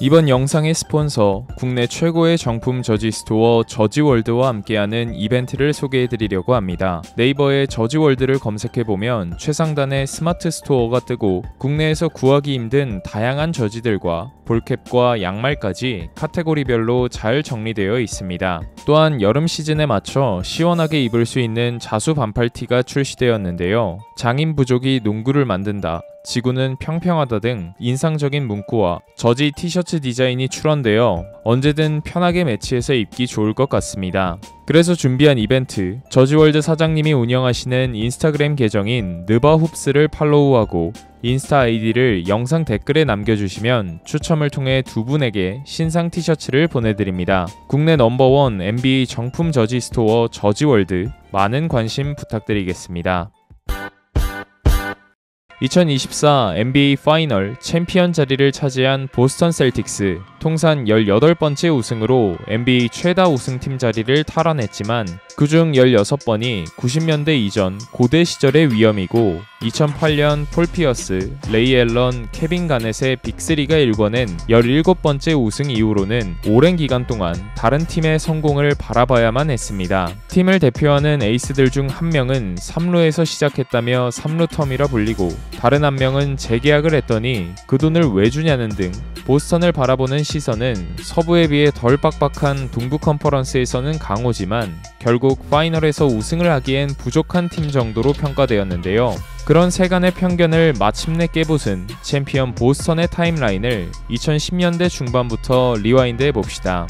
이번 영상의 스폰서, 국내 최고의 정품 저지 스토어 저지월드와 함께하는 이벤트를 소개해드리려고 합니다. 네이버에 저지월드를 검색해보면 최상단의 스마트 스토어가 뜨고 국내에서 구하기 힘든 다양한 저지들과 볼캡과 양말까지 카테고리별로 잘 정리되어 있습니다. 또한 여름 시즌에 맞춰 시원하게 입을 수 있는 자수 반팔티가 출시되었는데요. 장인 부족이 농구를 만든다, 지구는 평평하다 등 인상적인 문구와 저지 티셔츠 디자인이 출원되어 언제든 편하게 매치해서 입기 좋을 것 같습니다. 그래서 준비한 이벤트, 저지월드 사장님이 운영하시는 인스타그램 계정인 느바훅스를 팔로우하고 인스타 아이디를 영상 댓글에 남겨주시면 추첨을 통해 2분에게 신상 티셔츠를 보내드립니다. 국내 넘버원 NBA 정품 저지 스토어 저지월드, 많은 관심 부탁드리겠습니다. 2024 NBA 파이널 챔피언 자리를 차지한 보스턴 셀틱스, 통산 18번째 우승으로 NBA 최다 우승팀 자리를 탈환했지만 그중 16번이 90년대 이전 고대 시절의 위험이고 2008년 폴 피어스, 레이 앨런, 케빈 가넷의 빅3가 일궈낸 17번째 우승 이후로는 오랜 기간 동안 다른 팀의 성공을 바라봐야만 했습니다. 팀을 대표하는 에이스들 중 한 명은 3루에서 시작했다며 3루텀이라 불리고 다른 한 명은 재계약을 했더니 그 돈을 왜 주냐는 등 보스턴을 바라보는 시선은 서부에 비해 덜 빡빡한 동부 컨퍼런스에서는 강호지만 결국 파이널에서 우승을 하기엔 부족한 팀 정도로 평가되었는데요. 그런 세간의 편견을 마침내 깨부순 챔피언 보스턴의 타임라인을 2010년대 중반부터 리와인드해봅시다.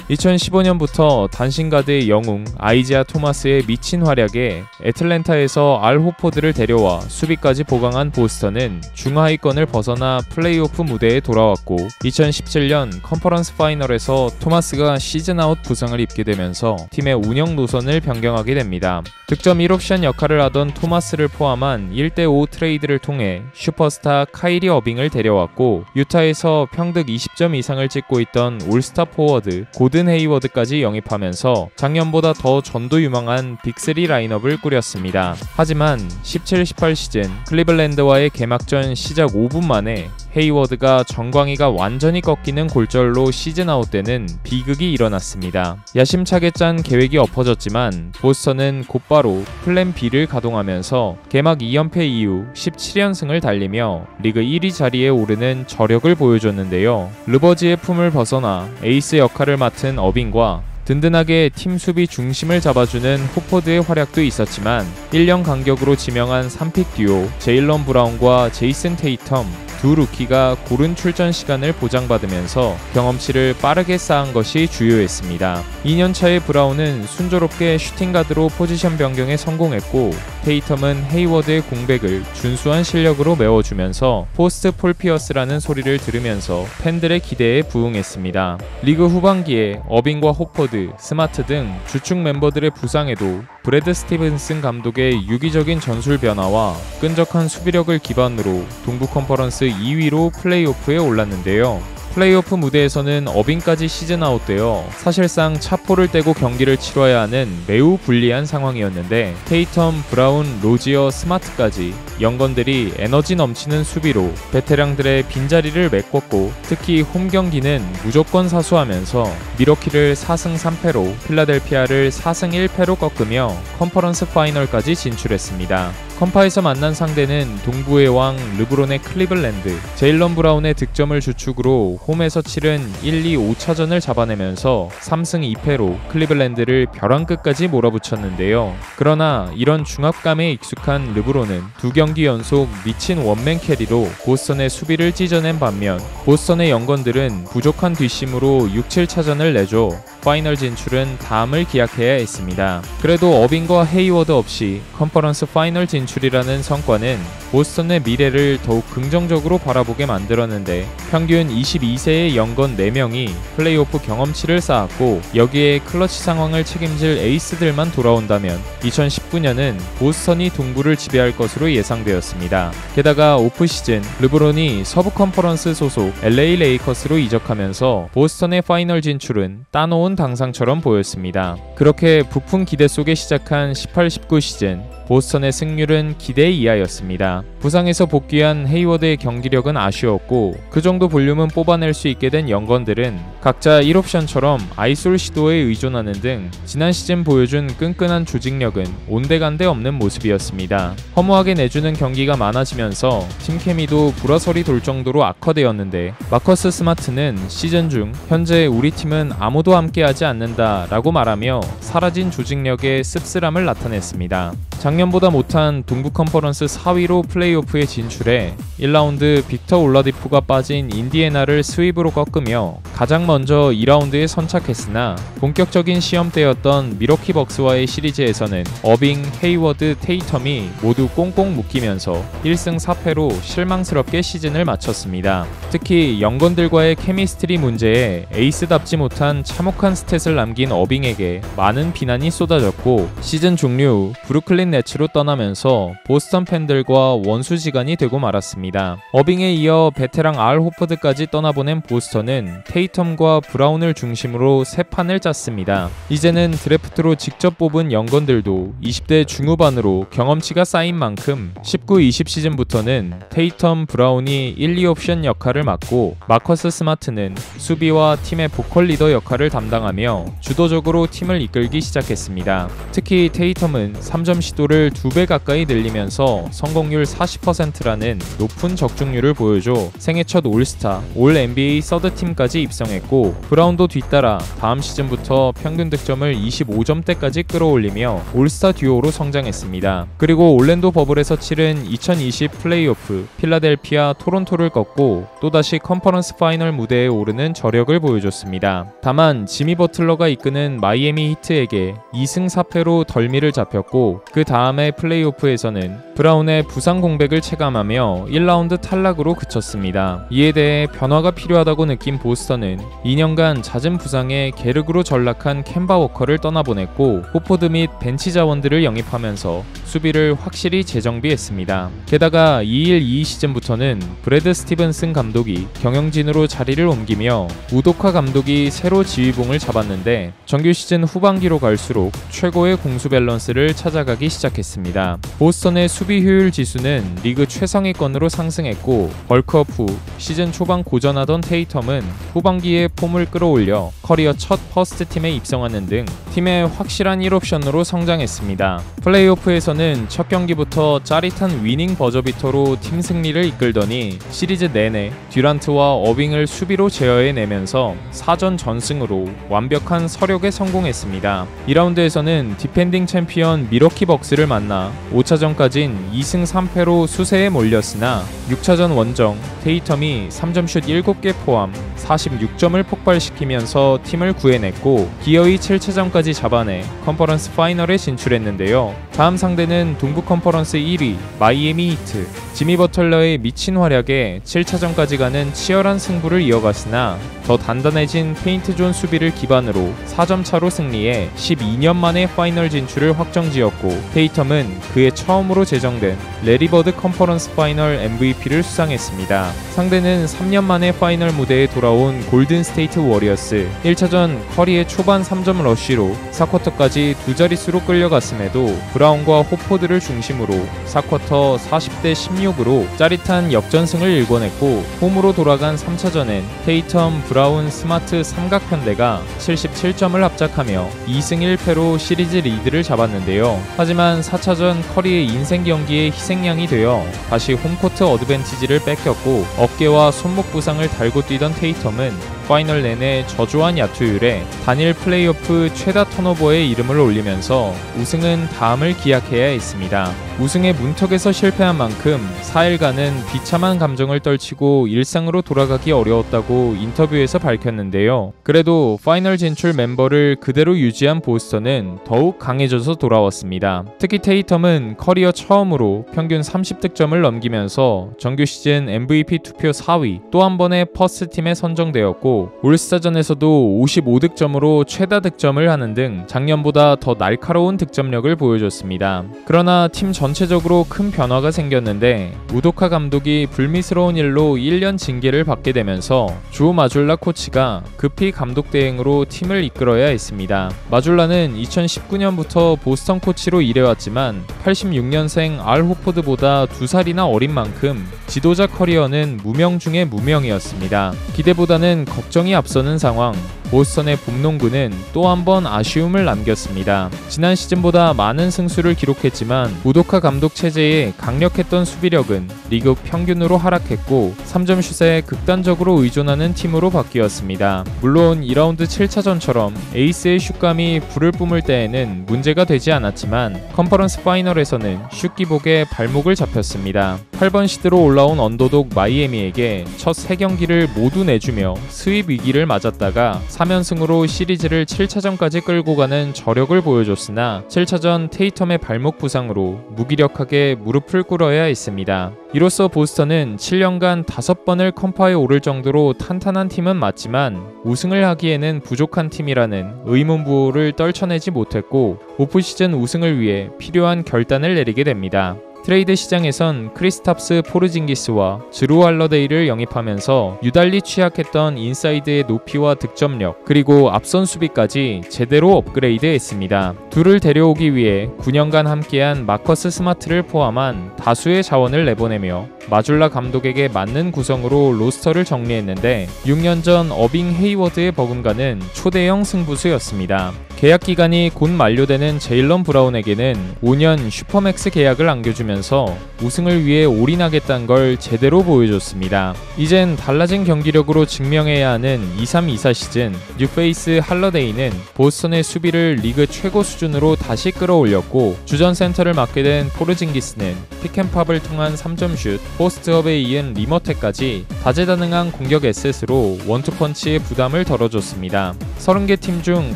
2015년부터 단신가드의 영웅 아이지아 토마스의 미친 활약에 애틀랜타에서 알 호포드를 데려와 수비까지 보강한 보스턴은 중하위권을 벗어나 플레이오프 무대에 돌아왔고 2017년 컨퍼런스 파이널에서 토마스가 시즌아웃 부상을 입게 되면서 팀의 운영 노선을 변경하게 됩니다. 득점 1옵션 역할을 하던 토마스를 포함한 1대5 트레이드를 통해 슈퍼스타 카이리 어빙을 데려왔고 유타에서 평득 20점 이상을 찍고 있던 올스타 포워드 고든 헤이워드까지 영입하면서 작년보다 더 전도 유망한 빅3 라인업을 꾸렸습니다. 하지만 17-18 시즌 클리블랜드와의 개막전 시작 5분 만에 헤이워드가 정광이가 완전히 꺾이는 골절로 시즌 아웃되는 비극이 일어났습니다. 야심차게 짠 계획이 엎어졌지만 보스턴은 곧바로 플랜 B를 가동하면서 개막 2연패 이후 17연승을 달리며 리그 1위 자리에 오르는 저력을 보여줬는데요. 르버지의 품을 벗어나 에이스 역할을 맡은 어빙과 든든하게 팀 수비 중심을 잡아주는 호포드의 활약도 있었지만 1년 간격으로 지명한 3픽 듀오 제일런 브라운과 제이슨 테이텀 두 루키가 고른 출전 시간을 보장받으면서 경험치를 빠르게 쌓은 것이 주요했습니다. 2년차의 브라운은 순조롭게 슈팅가드로 포지션 변경에 성공했고 테이텀은 헤이워드의 공백을 준수한 실력으로 메워주면서 포스트 폴 피어스라는 소리를 들으면서 팬들의 기대에 부응했습니다. 리그 후반기에 어빙과 호퍼드, 스마트 등 주축 멤버들의 부상에도 브래드 스티븐슨 감독의 유기적인 전술 변화와 끈적한 수비력을 기반으로 동부 컨퍼런스 2위로 플레이오프에 올랐는데요. 플레이오프 무대에서는 어빙까지 시즌 아웃되어 사실상 차포를 떼고 경기를 치러야 하는 매우 불리한 상황이었는데 테이텀, 브라운, 로지어, 스마트까지 영건들이 에너지 넘치는 수비로 베테랑들의 빈자리를 메꿨고 특히 홈 경기는 무조건 사수하면서 미러키를 4승 3패로 필라델피아를 4승 1패로 꺾으며 컨퍼런스 파이널까지 진출했습니다. 컴파에서 만난 상대는 동부의 왕 르브론의 클리블랜드, 제일런 브라운의 득점을 주축으로 홈에서 치른 1, 2, 5차전을 잡아내면서 3승 2패로 클리블랜드를 벼랑 끝까지 몰아붙였는데요. 그러나 이런 중압감에 익숙한 르브론은 두 경기 연속 미친 원맨 캐리로 보스턴의 수비를 찢어낸 반면 보스턴의 영건들은 부족한 뒷심으로 6, 7차전을 내줘 파이널 진출은 다음을 기약해야 했습니다. 그래도 어빙과 헤이워드 없이 컨퍼런스 파이널 진출이라는 성과는 보스턴의 미래를 더욱 긍정적으로 바라보게 만들었는데 평균 22세의 영건 4명이 플레이오프 경험치를 쌓았고 여기에 클러치 상황을 책임질 에이스들만 돌아온다면 2019년은 보스턴이 동부를 지배할 것으로 예상되었습니다. 게다가 오프시즌 르브론이 서부 컨퍼런스 소속 LA 레이커스로 이적하면서 보스턴의 파이널 진출은 따놓은 새로운 당상처럼 보였습니다. 그렇게 부푼 기대 속에 시작한 18-19 시즌, 보스턴의 승률은 기대 이하였습니다. 부상에서 복귀한 헤이워드의 경기력은 아쉬웠고 그 정도 볼륨은 뽑아낼 수 있게 된 연건들은 각자 1옵션처럼 아이솔 시도에 의존하는 등 지난 시즌 보여준 끈끈한 조직력은 온데간데 없는 모습이었습니다. 허무하게 내주는 경기가 많아지면서 팀 케미도 불화설이 돌 정도로 악화되었는데 마커스 스마트는 시즌 중 현재 우리 팀은 아무도 함께하지 않는다 라고 말하며 사라진 조직력의 씁쓸함을 나타냈습니다. 작년보다 못한 동부 컨퍼런스 4위로 플레이오프에 진출해 1라운드 빅터 올라디포가 빠진 인디애나를 스윕으로 꺾으며 가장 먼저 2라운드에 선착했으나 본격적인 시험대였던 밀워키 벅스와의 시리즈에서는 어빙, 헤이워드, 테이텀이 모두 꽁꽁 묶이면서 1승 4패로 실망스럽게 시즌을 마쳤습니다. 특히 연건들과의 케미스트리 문제에 에이스답지 못한 참혹한 스탯을 남긴 어빙에게 많은 비난이 쏟아졌고 시즌 종료 후 브루클린 네츠로 떠나면서 보스턴 팬들과 원수지간이 되고 말았습니다. 어빙에 이어 베테랑 알 호퍼드까지 떠나보낸 보스턴은 테이텀과 브라운을 중심으로 새 판을 짰습니다. 이제는 드래프트로 직접 뽑은 연건들도 20대 중후반으로 경험치가 쌓인 만큼 19-20 시즌부터는 테이텀, 브라운이 1, 2옵션 역할을 맡고 마커스 스마트는 수비와 팀의 보컬 리더 역할을 담당하며 주도적으로 팀을 이끌기 시작했습니다. 특히 테이텀은 3점 시도를 2배 가까이 늘리면서 성공률 40%라는 높은 적중률을 보여줘 생애 첫 올스타, 올 NBA 서드팀까지 입성했고 브라운도 뒤따라 다음 시즌부터 평균 득점을 25점대까지 끌어올리며 올스타 듀오로 성장했습니다. 그리고 올랜도 버블에서 치른 2020 플레이오프 필라델피아, 토론토를 꺾고 또다시 컨퍼런스 파이널 무대에 오르는 저력을 보여줬습니다. 다만 지미 버틀러가 이끄는 마이애미 히트에게 2승 4패로 덜미를 잡혔고 그 다음에 플레이오프에서는 브라운의 부상 공백을 체감하며 1라운드 탈락으로 그쳤습니다. 이에 대해 변화가 필요하다고 느낀 보스턴은 2년간 잦은 부상에 게르그로 전락한 켐바 워커를 떠나보냈고 호포드 및 벤치 자원들을 영입하면서 수비를 확실히 재정비했습니다. 게다가 21-22 시즌부터는 브래드 스티븐슨 감독이 경영진으로 자리를 옮기며 우도카 감독이 새로 지휘봉을 잡았는데 정규 시즌 후반기로 갈수록 최고의 공수 밸런스를 찾아가기 시작했습니다. 보스턴의 수비 효율 지수는 리그 최상위권으로 상승했고 벌크업 후 시즌 초반 고전하던 테이텀은 후반기에 폼을 끌어올려 커리어 첫 퍼스트팀에 입성하는 등 팀의 확실한 1옵션으로 성장했습니다. 플레이오프에서는 첫 경기부터 짜릿한 위닝 버저비터로 팀 승리를 이끌더니 시리즈 내내 듀란트와 어빙을 수비로 제어해내면서 4전 전승으로 완벽한 서력에 성공했습니다. 2라운드에서는 디펜딩 챔피언 밀워키 벅스를 만나 5차전까진 2승 3패로 수세에 몰렸으나 6차전 원정 테이텀이 3점슛 7개 포함 46점을 폭발시키면서 팀을 구해냈고 기어이 7차전까지 잡아내 컨퍼런스 파이널에 진출했는데요. 다음 상대는 동부 컨퍼런스 1위 마이애미 히트. 지미 버틀러의 미친 활약에 7차전까지 가는 치열한 승부를 이어갔으나 더 단단해진 페인트존 수비를 기반으로 4점 차로 승리해 12년 만에 파이널 진출을 확정지었고 테이텀은 그해 처음으로 제정된 레리 버드 컨퍼런스 파이널 MVP를 수상했습니다. 상대는 3년 만에 파이널 무대에 돌아온 골든 스테이트 워리어스. 1차전 커리의 초반 3점 러쉬로 4쿼터까지 두 자릿수로 끌려갔음에도 브라운과 호포드를 중심으로 4쿼터 40대 16으로 짜릿한 역전승을 일궈냈고 홈으로 돌아간 3차전엔 테이텀, 브라운, 스마트 삼각편대가 77점을 합작하며 2승 1패로 시리즈 리드를 잡았는데요. 하지만 4차전 커리의 인생 경기에 희생양이 되어 다시 홈코트 어드밴티지를 뺏겼고 어깨와 손목 부상을 달고 뛰던 테이텀은 파이널 내내 저조한 야투율에 단일 플레이오프 최다 턴오버에 이름을 올리면서 우승은 다음을 기약해야 했습니다. 우승의 문턱에서 실패한 만큼 4일간은 비참한 감정을 떨치고 일상으로 돌아가기 어려웠다고 인터뷰에서 밝혔는데요. 그래도 파이널 진출 멤버를 그대로 유지한 보스턴은 더욱 강해져서 돌아왔습니다. 특히 테이텀은 커리어 처음으로 평균 30득점을 넘기면서 정규 시즌 MVP 투표 4위, 또 한 번의 퍼스트팀에 선정되었고 했고 올스타전에서도 55득점으로 최다 득점을 하는 등 작년보다 더 날카로운 득점력을 보여줬습니다. 그러나 팀 전체적으로 큰 변화가 생겼는데 우도카 감독이 불미스러운 일로 1년 징계를 받게 되면서 조 마줄라 코치가 급히 감독 대행으로 팀을 이끌어야 했습니다. 마줄라는 2019년부터 보스턴 코치로 일해왔지만 86년생 알 호포드보다 2살이나 어린 만큼 지도자 커리어는 무명 중에 무명이었습니다. 기대보다는 걱정이 앞서는 상황, 보스턴의 봄농구는 또 한 번 아쉬움을 남겼습니다. 지난 시즌보다 많은 승수를 기록했지만 우도카 감독 체제에 강력했던 수비력은 리그 평균으로 하락했고 3점 슛에 극단적으로 의존하는 팀으로 바뀌었습니다. 물론 2라운드 7차전처럼 에이스의 슛감이 불을 뿜을 때에는 문제가 되지 않았지만 컨퍼런스 파이널에서는 슛 기복에 발목을 잡혔습니다. 8번 시드로 올라온 언더독 마이애미에게 첫 3경기를 모두 내주며 스윕 위기를 맞았다가 3연승으로 시리즈를 7차전까지 끌고 가는 저력을 보여줬으나 7차전 테이텀의 발목 부상으로 무기력하게 무릎을 꿇어야 했습니다. 이로써 보스턴은 7년간 5번을 컴파에 오를 정도로 탄탄한 팀은 맞지만 우승을 하기에는 부족한 팀이라는 의문부호를 떨쳐내지 못했고 오프시즌 우승을 위해 필요한 결단을 내리게 됩니다. 트레이드 시장에선 크리스탑스 포르징기스와 드루 할러데이를 영입하면서 유달리 취약했던 인사이드의 높이와 득점력 그리고 앞선 수비까지 제대로 업그레이드했습니다. 둘을 데려오기 위해 9년간 함께한 마커스 스마트를 포함한 다수의 자원을 내보내며 마줄라 감독에게 맞는 구성으로 로스터를 정리했는데 6년 전 어빙 헤이워드의 버금가는 초대형 승부수였습니다. 계약 기간이 곧 만료되는 제일런 브라운에게는 5년 슈퍼맥스 계약을 안겨주면서 우승을 위해 올인하겠다는 걸 제대로 보여줬습니다. 이젠 달라진 경기력으로 증명해야 하는 23-24 시즌 뉴페이스 할러데이는 보스턴의 수비를 리그 최고 수준으로 다시 끌어올렸고 주전 센터를 맡게 된 포르징기스는 픽앤팝을 통한 3점 슛, 포스트업에 이은 리머텍까지 다재다능한 공격 에셋으로 원투펀치의 부담을 덜어줬습니다. 30개 팀 중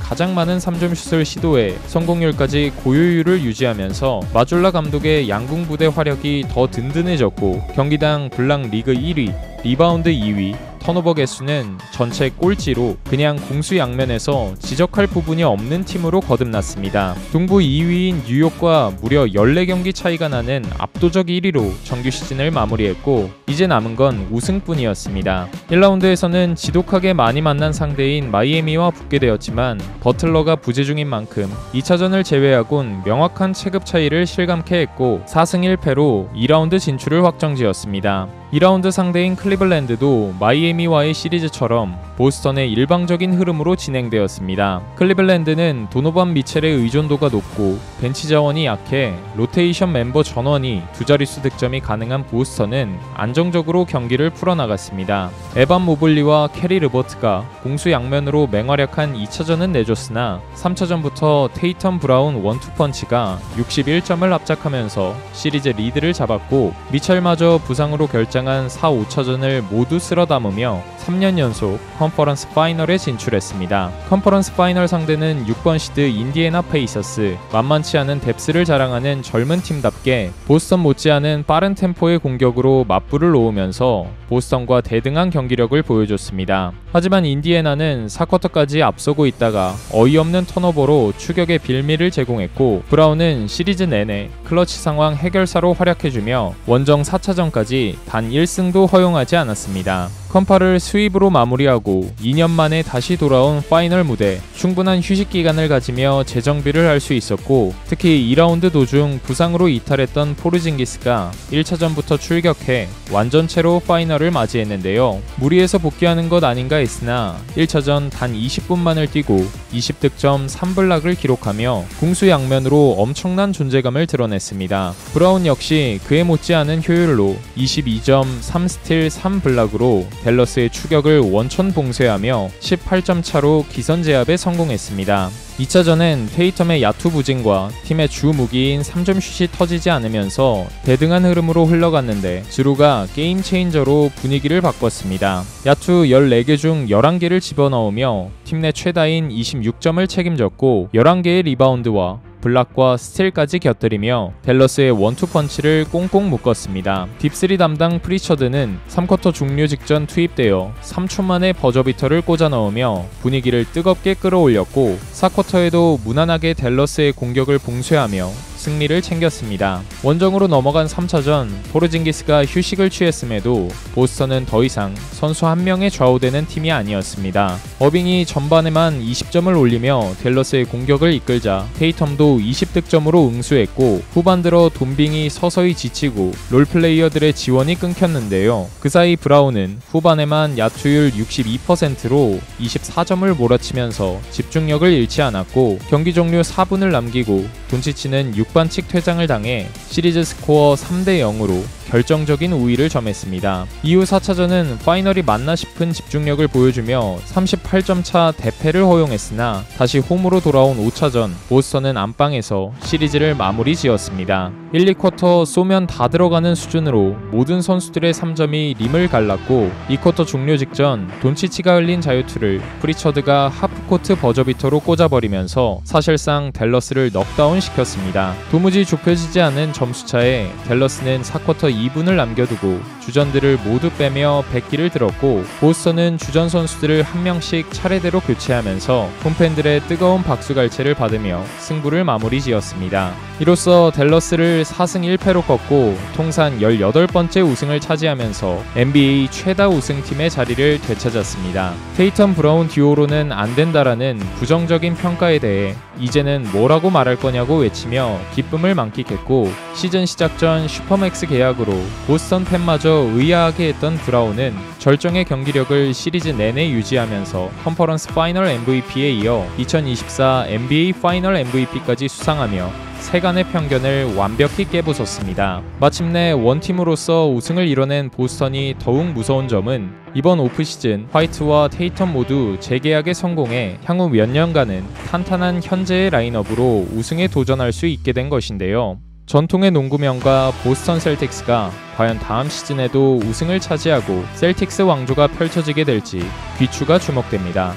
가장 많은 3점 슛을 시도해 성공률까지 고효율을 유지하면서 마줄라 감독의 양궁 부대 화력이 더 든든해졌고 경기당 블락 리그 1위, 리바운드 2위, 턴오버 개수는 전체 꼴찌로 그냥 공수양면에서 지적할 부분이 없는 팀으로 거듭났습니다. 동부 2위인 뉴욕과 무려 14경기 차이가 나는 압도적 1위로 정규 시즌을 마무리했고 이제 남은 건 우승뿐이었습니다. 1라운드에서는 지독하게 많이 만난 상대인 마이애미와 붙게 되었지만 버틀러가 부재 중인 만큼 2차전을 제외하곤 명확한 체급 차이를 실감케 했고 4승 1패로 2라운드 진출을 확정지었습니다. 2라운드 상대인 클리블랜드도 마이애미와의 시리즈처럼 보스턴의 일방적인 흐름으로 진행되었습니다. 클리블랜드는 도노반 미첼의 의존도가 높고 벤치 자원이 약해 로테이션 멤버 전원이 두 자릿수 득점이 가능한 보스턴은 안정적으로 경기를 풀어나갔습니다. 에반 모블리와 캐리 르버트가 공수 양면으로 맹활약한 2차전은 내줬으나 3차전부터 테이텀 브라운 원투펀치가 61점을 압착하면서 시리즈 리드를 잡았고 미첼마저 부상으로 결장한 4, 5차전을 모두 쓸어 담으며 3년 연속 컨퍼런스 파이널에 진출했습니다. 컨퍼런스 파이널 상대는 6번 시드 인디애나 페이서스, 만만치 않은 뎁스를 자랑하는 젊은 팀답게 보스턴 못지않은 빠른 템포의 공격으로 맞불을 놓으면서 보스턴과 대등한 경기력을 보여줬습니다. 하지만 인디애나는 4쿼터까지 앞서고 있다가 어이없는 턴오버로 추격의 빌미를 제공했고 브라운은 시리즈 내내 클러치 상황 해결사로 활약해주며 원정 4차전까지 단 1승도 허용하지 않았습니다. 컴파를 스윕으로 마무리하고 2년 만에 다시 돌아온 파이널 무대, 충분한 휴식 기간을 가지며 재정비를 할 수 있었고 특히 2라운드 도중 부상으로 이탈했던 포르징기스가 1차전부터 출격해 완전체로 파이널을 맞이했는데요. 무리해서 복귀하는 것 아닌가 했으나 1차전 단 20분만을 뛰고 20득점 3블락을 기록하며 공수양면으로 엄청난 존재감을 드러냈습니다. 브라운 역시 그에 못지않은 효율로 22점 3스틸 3블락으로 댈러스의 추격을 원천 봉쇄하며 18점 차로 기선 제압에 성공했습니다. 2차전엔 테이텀의 야투 부진과 팀의 주 무기인 3점 슛이 터지지 않으면서 대등한 흐름으로 흘러갔는데 드루가 게임 체인저로 분위기를 바꿨습니다. 야투 14개 중 11개를 집어넣으며 팀 내 최다인 26점을 책임졌고 11개의 리바운드와 블락과 스틸까지 곁들이며 댈러스의 원투펀치를 꽁꽁 묶었습니다. 딥3 담당 프리처드는 3쿼터 종료 직전 투입되어 3초 만에 버저비터를 꽂아 넣으며 분위기를 뜨겁게 끌어올렸고 4쿼터에도 무난하게 댈러스의 공격을 봉쇄하며 승리를 챙겼습니다. 원정으로 넘어간 3차전 포르징기스가 휴식을 취했음에도 보스턴은 더 이상 선수 한 명에 좌우되는 팀이 아니었습니다. 어빙이 전반에만 20점을 올리며 댈러스의 공격을 이끌자 테이텀도 20득점으로 응수했고 후반 들어 돈빙이 서서히 지치고 롤플레이어들의 지원이 끊겼는데요. 그 사이 브라운은 후반에만 야투율 62%로 24점을 몰아치면서 집중력을 잃지 않았고 경기 종료 4분을 남기고 돈치치는 6반칙 퇴장을 당해 시리즈 스코어 3대0으로 결정적인 우위를 점했습니다. 이후 4차전은 파이널이 맞나 싶은 집중력을 보여주며 38점 차 대패를 허용했으나 다시 홈으로 돌아온 5차전 보스턴은 안방에서 시리즈를 마무리 지었습니다. 1, 2쿼터 쏘면 다 들어가는 수준으로 모든 선수들의 3점이 림을 갈랐고 2쿼터 종료 직전 돈치치가 흘린 자유투를 프리처드가 하프코트 버저비터로 꽂아버리면서 사실상 댈러스를 넉다운 시켰습니다. 도무지 좁혀지지 않은 점수차에 댈러스는 4쿼터 2분을 남겨두고 주전들을 모두 빼며 백기를 들었고 보스턴은 주전 선수들을 한 명씩 차례대로 교체하면서 홈팬들의 뜨거운 박수갈채를 받으며 승부를 마무리 지었습니다. 이로써 댈러스를 4승 1패로 꺾고 통산 18번째 우승을 차지하면서 NBA 최다 우승팀의 자리를 되찾았습니다. 테이텀 브라운 듀오로는 안 된다라는 부정적인 평가에 대해 이제는 뭐라고 말할 거냐고 외치며 기쁨을 만끽했고 시즌 시작 전 슈퍼맥스 계약으로 보스턴 팬마저 의아하게 했던 브라운은 절정의 경기력을 시리즈 내내 유지하면서 컨퍼런스 파이널 MVP에 이어 2024 NBA 파이널 MVP까지 수상하며 세간의 편견을 완벽히 깨부쉈습니다. 마침내 원팀으로서 우승을 이뤄낸 보스턴이 더욱 무서운 점은 이번 오프시즌 화이트와 테이텀 모두 재계약에 성공해 향후 몇 년간은 탄탄한 현재의 라인업으로 우승에 도전할 수 있게 된 것인데요. 전통의 농구명가 보스턴 셀틱스가 과연 다음 시즌에도 우승을 차지하고 셀틱스 왕조가 펼쳐지게 될지 귀추가 주목됩니다.